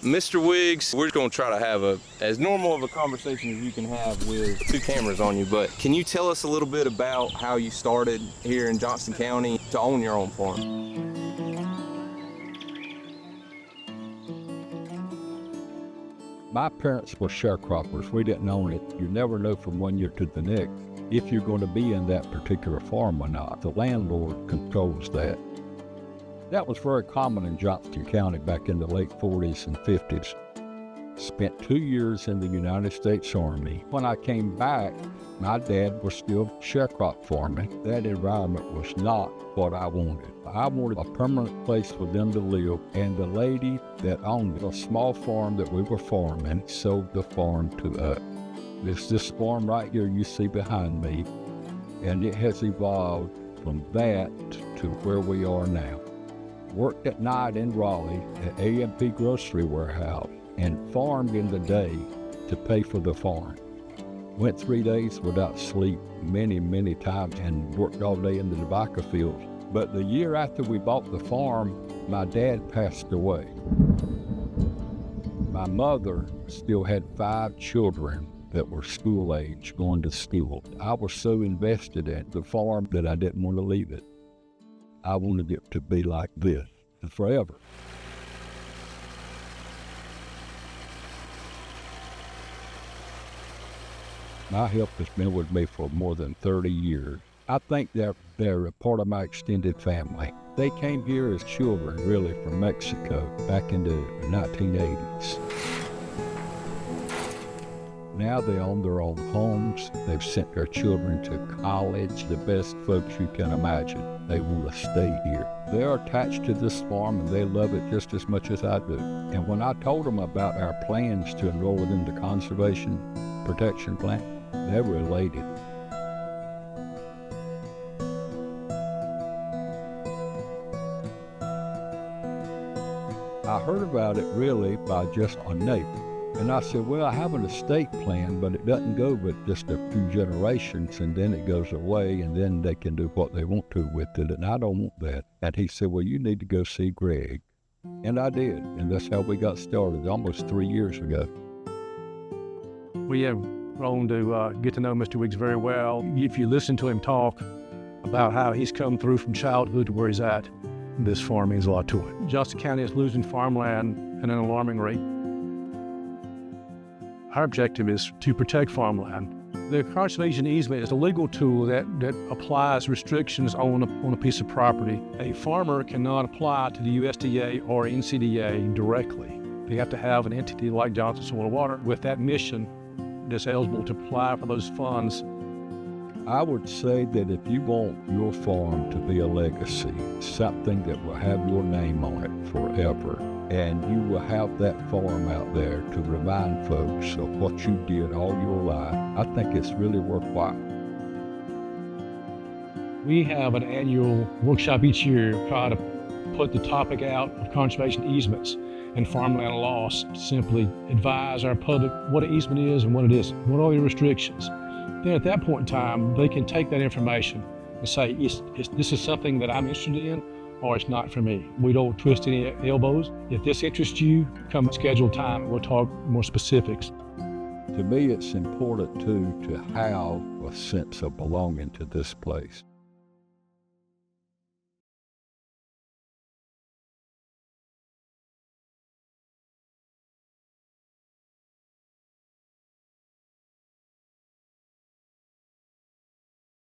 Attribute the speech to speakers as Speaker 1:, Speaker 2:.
Speaker 1: Mr. Wiggs, we're going to try to have as normal of a conversation as you can have with two cameras on you, but can you tell us a little bit about how you started here in Johnston County to own your own farm?
Speaker 2: My parents were sharecroppers. We didn't own it. You never know from one year to the next if you're going to be in that particular farm or not. The landlord controls that. That was very common in Johnston County back in the late 40s and 50s. Spent 2 years in the United States Army. When I came back, my dad was still sharecrop farming. That environment was not what I wanted. I wanted a permanent place for them to live, and the lady that owned a small farm that we were farming sold the farm to us. It's this farm right here you see behind me, and it has evolved from that to where we are now. Worked at night in Raleigh at A&P Grocery Warehouse and farmed in the day to pay for the farm. Went 3 days without sleep many times and worked all day in the tobacco fields. But the year after we bought the farm, my dad passed away. My mother still had 5 children that were school age going to school. I was so invested in the farm that I didn't want to leave it. I wanted it to be like this forever. My help has been with me for more than 30 years. I think they're a part of my extended family. They came here as children, really, from Mexico back in the 1980s. Now they own their own homes. They've sent their children to college, the best folks you can imagine. They want to stay here. They're attached to this farm and they love it just as much as I do. And when I told them about our plans to enroll it in the conservation protection plan, they were elated. I heard about it really by just a neighbor. And I said, well, I have an estate plan, but it doesn't go but just a few generations, and then it goes away, and then they can do what they want to with it, and I don't want that. And he said, well, you need to go see Greg. And I did, and that's how we got started almost 3 years ago.
Speaker 3: We have grown to get to know Mr. Wiggs very well. If you listen to him talk about how he's come through from childhood to where he's at, this farm means a lot to him. Johnston County is losing farmland at an alarming rate. Our objective is to protect farmland. The conservation easement is a legal tool that applies restrictions on a piece of property. A farmer cannot apply to the USDA or NCDA directly. They have to have an entity like Johnston Soil and Water with that mission that's eligible to apply for those funds.
Speaker 2: I would say that if you want your farm to be a legacy, something that will have your name on it forever, and you will have that farm out there to remind folks of what you did all your life, I think it's really worthwhile.
Speaker 3: We have an annual workshop each year to try to put the topic out of conservation easements and farmland loss, simply advise our public what an easement is and what it isn't, what are the restrictions. Then at that point in time, they can take that information and say, this is something that I'm interested in, or it's not for me. We don't twist any elbows. If this interests you, come at scheduled time, we'll talk more specifics.
Speaker 2: To me, it's important too to have a sense of belonging to this place.